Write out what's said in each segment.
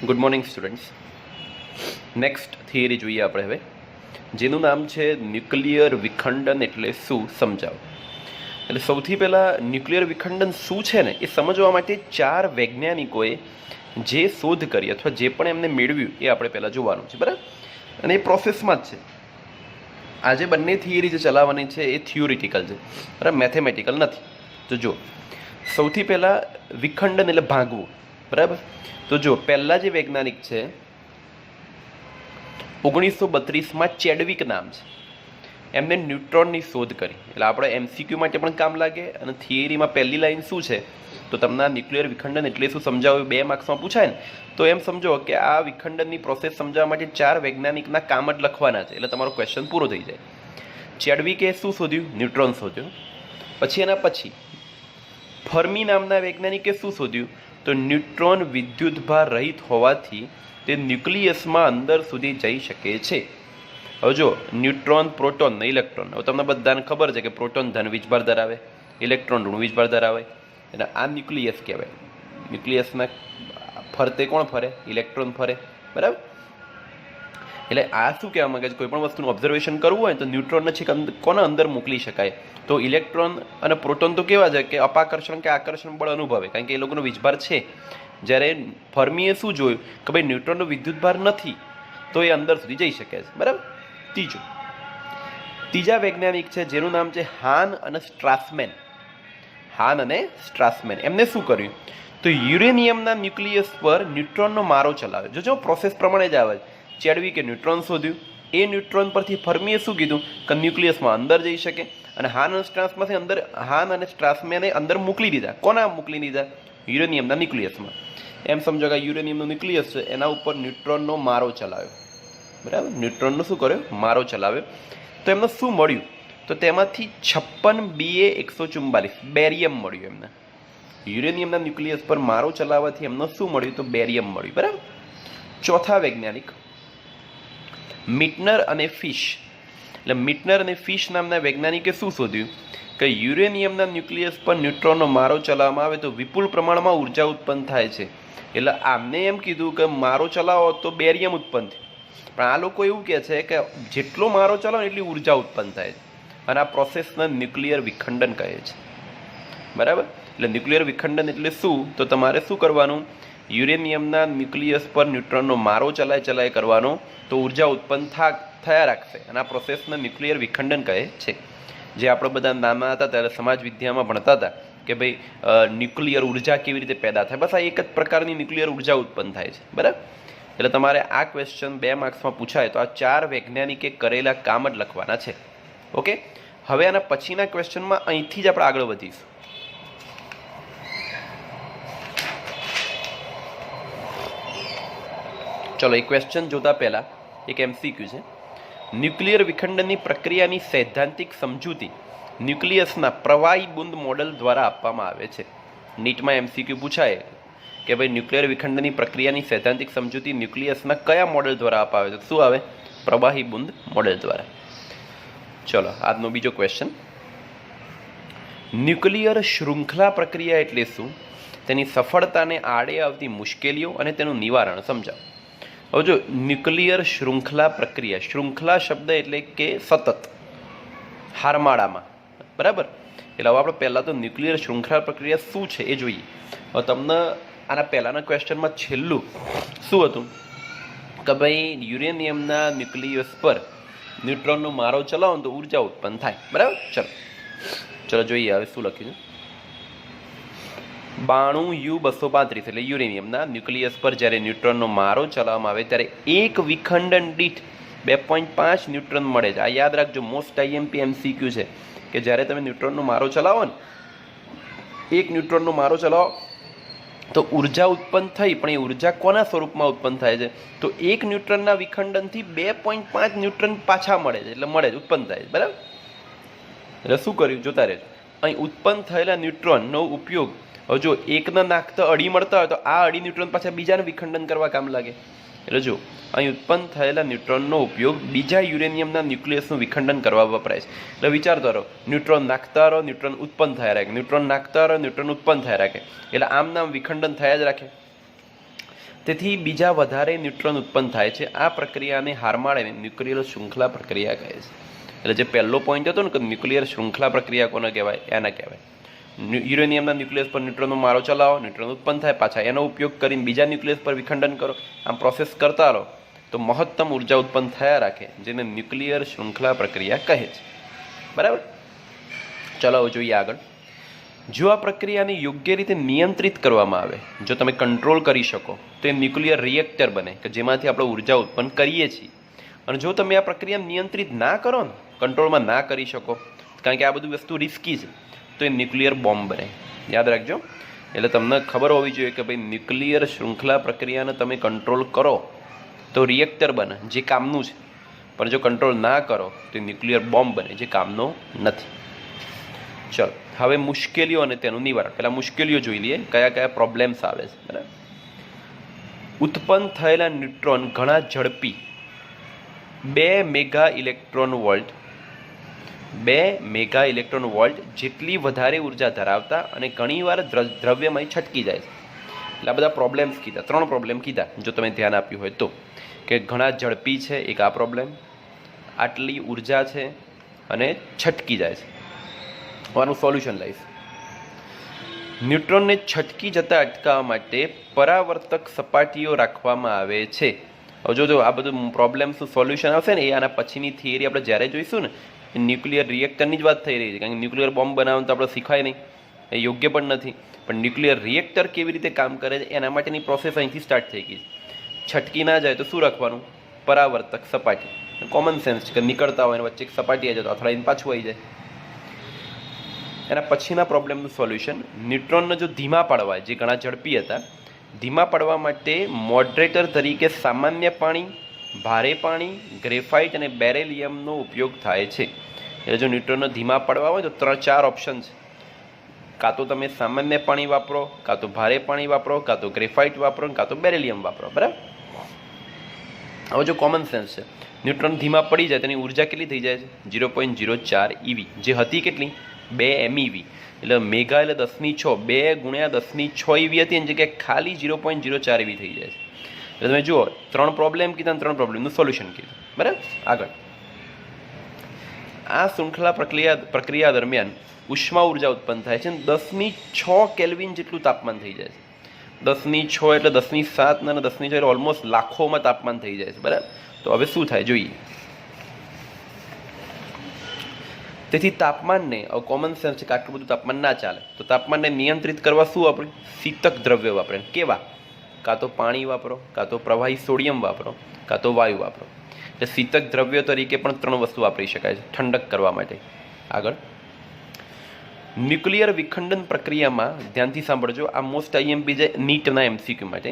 Good morning students. Next theory જોઈએ આપણે હવે, જેનું નામ છે ન્યુક્લિયર વિખંડન એટલે શું સમજાવો. એટલે સૌથી પહેલાં ન્યુક્લિયર વિખંડન શું છે ને એ સમજવા માટે ચાર વૈજ્ઞાનિકોએ જે શોધ કરી અથવા જે પણ એમને મેળવ્યું એ આપણે પહેલાં જોવાનું છે, બરાબર. અને એ પ્રોસેસમાં જ છે. આજે બંને થિયરી જે ચલાવવાની છે એ થિયોરિટિકલ છે, બરાબર, મેથેમેટિકલ નથી. તો જો સૌથી પહેલાં વિખંડન એટલે ભાંગવું, બરાબર. તો જો પહેલા જે વૈજ્ઞાનિક છે 1932માં ચેડવિક નામ છે, એમને ન્યુટ્રોનની શોધ કરી. એટલે આપણે એમસીક્યુ માટે પણ કામ લાગે અને થિયરીમાં પહેલી લાઈન શું છે તો તમને ન્યુક્લિયર વિખંડન એટલે શું સમજાવ્યું 2 માર્ક્સમાં પૂછાય ને તો એમ સમજો કે આ વિખંડનની પ્રોસેસ સમજાવવા માટે ચાર વૈજ્ઞાનિકના કામ જ લખવાના છે, એટલે તમારો ક્વેશ્ચન પૂરો થઈ જાય. ચેડવિકે શું શોધ્યું? ન્યુટ્રોન શોધ્યો. પછી એના પછી ફર્મી નામના વૈજ્ઞાનિકે શું શોધ્યું? તો ન્યુટ્રોન વિદ્યુતભાર રહિત હોવાથી તે ન્યુક્લિયસમાં અંદર સુધી જઈ શકે છે. હવે જો ન્યુટ્રોન, પ્રોટોન ને ઇલેક્ટ્રોન, હવે તમને બધાને ખબર છે કે પ્રોટોન ધન વીજભાર ધરાવે, ઇલેક્ટ્રોન ઋણ વીજભાર ધરાવે, એટલે આ ન્યુક્લિયસ કહેવાય. ન્યુક્લિયસના ફરતે કોણ ફરે? ઇલેક્ટ્રોન ફરે, બરાબર. એટલે આ શું કહેવા માંગે છે? કોઈ પણ વસ્તુનું ઓબ્ઝર્વેશન કરવું હોય તો ન્યુટ્રોનને છેક કોને અંદર મોકલી શકાય? તો ઇલેક્ટ્રોન અને પ્રોટોન તો કેવા છે કે અપાકર્ષણ કે આકર્ષણ બળ અનુભવે, કારણ કે એ લોકોનો વીજભાર છે. જ્યારે ફર્મીએ શું જોયું કે ભાઈ ન્યુટ્રોનનો વિદ્યુતભાર નથી તો એ અંદર સુધી જઈ શકે છે, બરાબર. ત્રીજા વૈજ્ઞાનિક છે જેનું નામ છે હાન અને સ્ટ્રાસમેન. એમને શું કર્યું? તો યુરેનિયમના ન્યુક્લિયસ પર ન્યુટ્રોનનો મારો ચલાવ્યો. જો પ્રોસેસ પ્રમાણે જ આવે. ચેડવિકે ન્યુટ્રોન શોધ્યું, એ ન્યુટ્રોન પરથી ફર્મીએ શું કીધું કે ન્યુક્લિયસમાં અંદર જઈ શકે, અને હાન અને સ્ટ્રાસમેને અંદર મોકલી દીધા. કોના મોકલી દીધા? યુરેનિયમના ન્યુક્લિયસમાં. એમ સમજો કે યુરેનિયમનું ન્યુક્લિયસ છે, એના ઉપર ન્યુટ્રોનનો મારો ચલાવ્યો, બરાબર. ન્યુટ્રોનનો શું કર્યો? મારો ચલાવ્યો. તો એમને શું મળ્યું? તો તેમાંથી 56 Ba144 બેરિયમ મળ્યું એમને. યુરેનિયમના ન્યુક્લિયસ પર મારો ચલાવવાથી એમને શું મળ્યું? તો બેરિયમ મળ્યું, બરાબર. ચોથા વૈજ્ઞાનિક મિટનર અને ફિશ. એટલે મિટનર અને ફિશ નામના વૈજ્ઞાનિકે શું શોધ્યું કે યુરેનિયમના ન્યુક્લિયસ પર ન્યુટ્રોનનો મારો ચલાવવામાં આવે તો વિપુલ પ્રમાણમાં ઉર્જા ઉત્પન્ન થાય છે. એટલે આમને એમ કીધું કે મારો ચલાવો તો બેરિયમ ઉત્પન્ન થાય, પણ આ લોકો એવું કહે છે કે જેટલો મારો ચલાવો એટલી ઉર્જા ઉત્પન્ન થાય છે, અને આ પ્રોસેસને ન્યુક્લિયર વિખંડન કહે છે, બરાબર. એટલે ન્યુક્લિયર વિખંડન એટલે શું? તો તમારે શું કરવાનું? યુરેનિયમના ન્યુક્લિયસ પર ન્યુટ્રોનનો મારો ચલાય કરવાનો, તો ઉર્જા ઉત્પન્ન થયા રાખશે, અને આ પ્રોસેસને ન્યુક્લિયર વિખંડન કહે છે. જે આપણે બધા નાના હતા ત્યારે સમાજ વિદ્યામાં ભણતા હતા કે ભાઈ ન્યુક્લિયર ઉર્જા કેવી રીતે પેદા થાય, બસ આ એક જ પ્રકારની ન્યુક્લિયર ઉર્જા ઉત્પન્ન થાય છે, બરાબર. એટલે તમારે આ ક્વેશ્ચન 2 માર્ક્સમાં પૂછાય તો આ ચાર વૈજ્ઞાનિકે કરેલા કામ જ લખવાના છે. ઓકે, હવે આના પછીના ક્વેશ્ચનમાં અહીંથી જ આપણે આગળ વધીશું. ચલો, એ ક્વેશ્ચન જોતા પહેલા એક એમસીક્યુ છે. ન્યુક્લિયર વિખંડનની પ્રક્રિયાની સૈદ્ધાંતિક સમજૂતી ન્યુક્લિયસના પ્રવાહી બુંદ મોડેલ દ્વારા આપવામાં આવે છે. નીટમાં એમસીક્યુ પૂછાય કે ભાઈ ન્યુક્લિયર વિખંડનની પ્રક્રિયાની સૈદ્ધાંતિક સમજૂતી ન્યુક્લિયસના કયા મોડેલ દ્વારા આપવામાં આવે છે? શું આવે? પ્રવાહી બુંદ મોડેલ દ્વારા. ચલો, આજનો બીજો ક્વેશ્ચન. ન્યુક્લિયર શૃંખલા પ્રક્રિયા એટલે શું? તેની સફળતાને આડે આવતી મુશ્કેલીઓ અને તેનું નિવારણ સમજાવો. હવે જો ન્યુક્લિયર શૃંખલા પ્રક્રિયા, શૃંખલા શબ્દ એટલે કે સતત, હારમાળામાં, બરાબર. એટલે હવે આપણે પહેલાં તો ન્યુક્લિયર શૃંખલા પ્રક્રિયા શું છે એ જોઈએ. હવે તમને આના પહેલાંના ક્વેશ્ચનમાં છેલ્લું શું હતું કે ભાઈ યુરેનિયમના ન્યુક્લિયસ પર ન્યુટ્રોનનો મારો ચલાવો તો ઉર્જા ઉત્પન્ન થાય, બરાબર. ચલો જોઈએ હવે શું લખ્યું છે. 92U235 એટલે યુરેનિયમના ન્યુક્લિયસ પર જ્યારે ન્યુટ્રોનનો મારો ચલાવવામાં આવે ત્યારે એક વિખંડન દીઠ 2.5 ન્યુટ્રોન મળે છે. આ યાદ રાખજો, મોસ્ટ આઈએમપી એમસીક્યુ છે કે જ્યારે તમે ન્યુટ્રોનનો મારો ચલાવો ને, એક ન્યુટ્રોનનો મારો ચલાવો તો ઉર્જા ઉત્પન્ન થઈ, પણ એ ઉર્જા કોના સ્વરૂપમાં ઉત્પન્ન થાય છે? તો એક ન્યુટ્રોનના વિખંડનથી 2.5 ન્યુટ્રોન પાછા મળે છે, એટલે ઉત્પન્ન થાય છે, બરાબર. એટલે શું કર્યું જોતા રહેજો. અહીં ઉત્પન્ન થયેલા ન્યુટ્રોનનો ઉપયોગ, હવે જો એકના નાખતા અઢી મળતા હોય તો આ અઢી ન્યુટ્રોન પાછા બીજાને વિખંડન કરવા કામ લાગે. એટલે જો અહીં ઉત્પન્ન થયેલા ન્યુટ્રોનનો ઉપયોગ બીજા યુરેનિયમના ન્યુક્લિયસનું વિખંડન કરવા વપરાય છે. એટલે વિચારતો રહો, ન્યુટ્રોન નાખતા રહો, ન્યુટ્રોન ઉત્પન્ન થયા રાખે, ન્યુટ્રોન નાખતા રહો, ન્યુટ્રોન ઉત્પન્ન થયા રાખે, એટલે આમ નામ વિખંડન થયા જ રાખે. તેથી બીજા વધારે ન્યુટ્રોન ઉત્પન્ન થાય છે. આ પ્રક્રિયાને હારમાળીને ન્યુક્લિયર શૃંખલા પ્રક્રિયા કહે છે. એટલે જે પહેલો પોઈન્ટ હતો ને કે ન્યુક્લિયર શૃંખલા પ્રક્રિયા કોને કહેવાય, એના કહેવાય. યુરેનિયમના ન્યુક્લિયસ પર ન્યુટ્રોનનો મારો ચલાવો, ન્યુટ્રોન ઉત્પન્ન થાય, પાછા એનો ઉપયોગ કરીને બીજા ન્યુક્લિયસ પર વિખંડન કરો, આમ પ્રોસેસ કરતા રહો તો મહત્તમ ઉર્જા ઉત્પન્ન થયા રાખે, જેને ન્યુક્લિયર શૃંખલા પ્રક્રિયા કહે છે. બરાબર. ચલો જોઈએ આગળ. જો આ પ્રક્રિયાને યોગ્ય રીતે નિયંત્રિત કરવામાં આવે, જો તમે કંટ્રોલ કરી શકો તો એ ન્યુક્લિયર રિએક્ટર બને કે જેમાંથી આપણે ઉર્જા ઉત્પન્ન કરીએ છીએ. અને જો તમે આ પ્રક્રિયા નિયંત્રિત ના કરો ને, કંટ્રોલમાં ના કરી શકો, કારણ કે આ બધું વસ્તુ રિસ્કી છે, તો એ ન્યુક્લિયર બોમ્બ બને. યાદ રાખજો. એટલે તમને ખબર હોવી જોઈએ કે ભાઈ ન્યુક્લિયર શૃંખલા પ્રક્રિયાને તમે કંટ્રોલ કરો તો રિએક્ટર બને, જે કામનું છે. પણ જો કંટ્રોલ ના કરો તો ન્યુક્લિયર બોમ્બ બને, જે કામનો નથી. ચલો હવે મુશ્કેલીઓ અને તેનું નિવારણ. પહેલાં મુશ્કેલીઓ જોઈ લઈએ, કયા કયા પ્રોબ્લેમ્સ આવે છે. બરાબર. ઉત્પન્ન થયેલા ન્યુટ્રોન ઘણા ઝડપી 2 મેગા ઇલેક્ટ્રોન વોલ્ટ જેટલી વધારે ઉર્જા ધરાવતા અને ઘણીવાર દ્રવ્યમાં છટકી જાય છે. એટલે આ બધા પ્રોબ્લેમ્સ કીધા, 3 પ્રોબ્લેમ કીધા જો તમે ધ્યાન આપ્યું હોય તો, કે ઘણા ઝડપી છે એક આ પ્રોબ્લેમ, આટલી ઉર્જા છે અને છટકી જાય છે. આનું સોલ્યુશન લાઈશ. ન્યુટ્રોનને છટકી જતા અટકાવવા માટે પરાવર્તક સપાટીઓ રાખવામાં આવે છે. હવે જો આ બધું પ્રોબ્લેમ્સનું સોલ્યુશન આવશે ને, એ આના પછીની થિયરી આપણે જ્યારે જોઈશું ને, ન્યુક્લિયર રિએક્ટરની જ વાત થઈ રહી છે. કારણ કે ન્યુક્લિયર બોમ્બ બનાવવાનું તો આપણે શીખવાય નહીં, એ યોગ્ય પણ નથી. પણ ન્યુક્લિયર રિએક્ટર કેવી રીતે કામ કરે છે એના માટેની પ્રોસેસ અહીંથી સ્ટાર્ટ થઈ ગઈ. છટકી ના જાય તો શું રાખવાનું? પરાવર્તક સપાટી. કોમન સેન્સ છે કે નીકળતા હોય વચ્ચે એક સપાટી આવી જાય તો અથડાઈને પાછું આવી જાય. એના પછીના પ્રોબ્લેમનું સોલ્યુશન, ન્યુટ્રોનને જો ધીમા પાડવા, જે ઘણા ઝડપી હતા, ધીમા પાડવા માટે મોડરેટર તરીકે સામાન્ય પાણી, ભારે પાણી, ગ્રેફાઇટ અને બેરેલિયમનો ઉપયોગ થાય છે. એટલે જો ન્યુટ્રોનને ધીમા પાડવા હોય તો 3-4 ઓપ્શન છે. કાં તો તમે સામાન્ય પાણી વાપરો, કાં તો ભારે પાણી વાપરો, કાં તો ગ્રેફાઇટ વાપરો, કાં તો બેરેલિયમ વાપરો. બરાબર. હવે જો કોમન સેન્સ છે, ન્યુટ્રોન ધીમા પડી જાય તેની ઉર્જા કેટલી થઈ જાય છે? 0.04 EV, જે હતી કેટલી? 2 MeV. એટલે મેગા એટલે 10⁶, 2 × 10⁶ EV હતી, એની જગ્યાએ ખાલી 0.04 EV થઈ જાય છે. એટલે તમે જુઓ, 3 પ્રોબ્લેમ કીધા, 3 પ્રોબ્લેમનું સોલ્યુશન કીધું. બરાબર. આગળ, આ શૃંખલા પ્રક્રિયા દરમિયાન ઉષ્મા ઉર્જા ઉત્પન્ન થાય છે. 10⁶ કેલ્વિન જેટલું તાપમાન થઈ જાય છે. 10⁶ એટલે 10⁷ અને 10⁶ એટલે ઓલમોસ્ટ લાખોમાં તાપમાન થઈ જાય છે. બરાબર. તો હવે શું થાય જોઈએ. તેથી તાપમાનને, કોમન સેન્સ છે કે આટલું બધું તાપમાન ના ચાલે, તો તાપમાનને નિયંત્રિત કરવા શું વાપરે? શીતક દ્રવ્ય વાપરે. કેવા? કાં તો પાણી વાપરો, કાં તો પ્રવાહી સોડિયમ વાપરો, કાં તો વાયુ વાપરો. એટલે શીતક દ્રવ્ય તરીકે પણ 3 વસ્તુ વાપરી શકાય છે ઠંડક કરવા માટે. આગળ, ન્યુક્લિયર વિખંડન પ્રક્રિયામાં, ધ્યાનથી સાંભળજો, આ મોસ્ટ IMP છે નીટના MCQ માટે.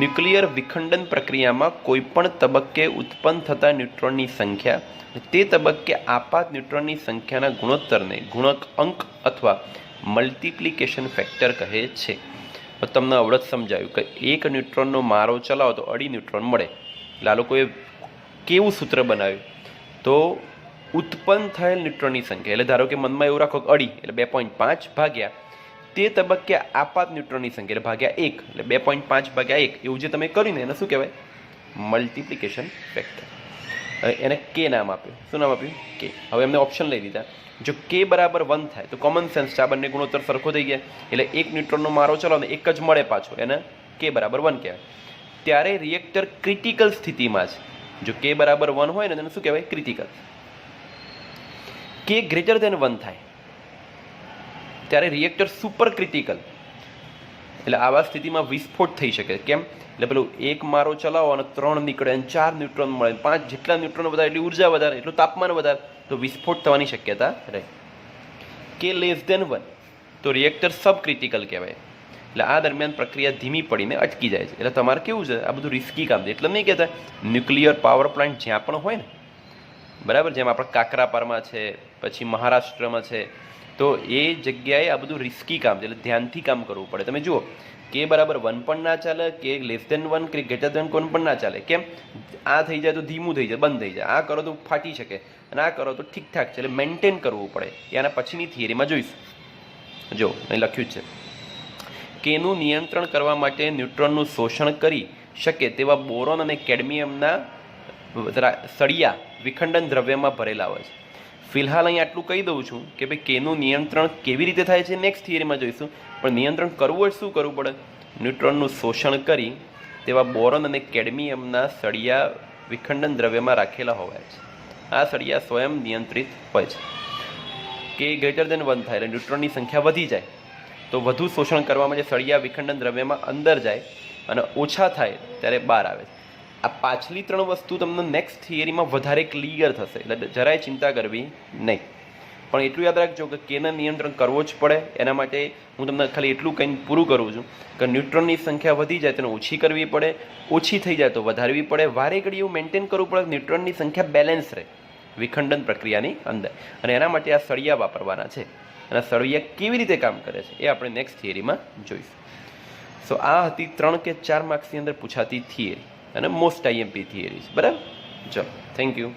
ન્યુક્લિયર વિખંડન પ્રક્રિયામાં કોઈપણ તબક્કે ઉત્પન્ન થતા ન્યુટ્રોનની સંખ્યા તે તબક્કે આપાત ન્યુટ્રોનની સંખ્યાના ગુણોત્તરને ગુણક અંક અથવા મલ્ટિપ્લિકેશન ફેક્ટર કહે છે. તમને અવળત સમજાયું કે 1 ન્યુટ્રોનનો મારો ચલાવો તો 2.5 ન્યુટ્રોન મળે. એટલે આ લોકોએ કેવું સૂત્ર બનાવ્યું? તો ઉત્પન્ન થયેલ ન્યુટ્રોનની સંખ્યા, એટલે ધારો કે મનમાં એવું રાખો કે 2.5 એટલે 2.5 ભાગ્યા તે તબક્કે આપાત ન્યુટ્રોનની સંખ્યા એટલે ભાગ્યા 1, એટલે 2.5 ભાગ્યા 1, એવું જે તમે કર્યું ને એને શું કહેવાય? Multiplication factor. એને કે નામ આપ્યું. શું નામ આપ્યું? કે. હવે એમને ઓપ્શન લઈ લીધા. જો કે બરાબર 1 થાય તો કોમન સેન્સ છે, આ બંને ગુણોત્તર સરખો થઈ ગયા, એટલે 1 ન્યુટ્રોનનો મારો ચલાવો ને 1 જ મળે પાછો, એને કે બરાબર 1 કહેવાય. ત્યારે રિએક્ટર ક્રિટિકલ સ્થિતિમાં છે. જો કે બરાબર 1 હોય ને તેને શું કહેવાય? ક્રિટિકલ. કે ગ્રેટર દેન 1 થાય ત્યારે રિએક્ટર સુપર ક્રિટિકલ. એટલે આવા સ્થિતિમાં વિસ્ફોટ થઈ શકે. કેમ? એટલે પેલું 1 મારો ચલાવો અને 3 નીકળે અને 4 ન્યુટ્રોન મળે, 5 જેટલા ન્યુટ્રોન વધારે એટલી ઉર્જા વધારે, એટલું તાપમાન વધારે, તો વિસ્ફોટ થવાની શક્યતા રહે. કે <1 તો રિએક્ટર સબ ક્રિટિકલ કહેવાય. એટલે આ દરમિયાન પ્રક્રિયા ધીમી પડીને અટકી જાય છે. એટલે તમારે કેવું છે, આ બધું રિસ્કી કામ છે. એટલે નહીં કહેતા ન્યુક્લિયર પાવર પ્લાન્ટ જ્યાં પણ હોય ને, બરાબર, જેમ આપણે કાકરાપારમાં છે, પછી મહારાષ્ટ્રમાં છે, તો એ જગ્યાએ આ બધું રિસ્કી કામ છે. એટલે ધ્યાનથી કામ કરવું પડે. તમે જુઓ, કે બરાબર 1 પણ ના ચાલે, કે <1 કે ગ્રેટર દેન 1 પણ ના ચાલે. કેમ? આ થઈ જાય તો ધીમું થઈ જાય, બંધ થઈ જાય, આ કરો તો ફાટી શકે, અને આ કરો તો ઠીકઠાક છે. એટલે મેન્ટેન કરવું પડે. એના પછીની થિયરીમાં જોઈશું. જો અહીં લખ્યું છે, કેનું નિયંત્રણ કરવા માટે ન્યુટ્રોનનું શોષણ કરી શકે તેવા બોરોન અને કેડમિયમના સળિયા વિખંડન દ્રવ્યમાં ભરેલા હોય છે. ફિલહાલ અહીં આટલું કહી દઉં છું કે ભાઈ કેનું નિયંત્રણ કેવી રીતે થાય છે નેક્સ્ટ થિયરીમાં જોઈશું. પણ નિયંત્રણ કરવું હોય શું કરવું પડે? ન્યુટ્રોનનું શોષણ કરી તેવા બોરોન અને કેડમિયમના સળિયા વિખંડન દ્રવ્યમાં રાખેલા હોય છે. આ સળિયા સ્વયં નિયંત્રિત હોય છે. કે ગ્રેટર દેન 1 થાય એટલે ન્યુટ્રોનની સંખ્યા વધી જાય તો વધુ શોષણ કરવા માટે સળિયા વિખંડન દ્રવ્યમાં અંદર જાય અને ઓછા થાય ત્યારે બહાર આવે. આ પાછલી 3 વસ્તુ તમને નેક્સ્ટ થિયરીમાં વધારે ક્લિયર થશે એટલે જરાય ચિંતા કરવી નહીં. પણ એટલું યાદ રાખજો કે કેને નિયંત્રણ કરવો જ પડે. એના માટે હું તમને ખાલી એટલું કંઈ પૂરું કરું છું કે ન્યુટ્રોનની સંખ્યા વધી જાય તેને ઓછી કરવી પડે, ઓછી થઈ જાય તો વધારવી પડે. વારે ઘડી એવું મેન્ટેન કરવું પડે ન્યુટ્રોનની સંખ્યા બેલેન્સ રહે વિખંડન પ્રક્રિયાની અંદર. અને એના માટે આ સળિયા વાપરવાના છે. અને સળિયા કેવી રીતે કામ કરે છે એ આપણે નેક્સ્ટ થિયરીમાં જોઈશું. સો આ હતી 3 કે 4 માર્ક્સની અંદર પૂછાતી થિયરી અને મોસ્ટ IMP થિયરીઝ. બરાબર, ચલો, થેન્ક યુ.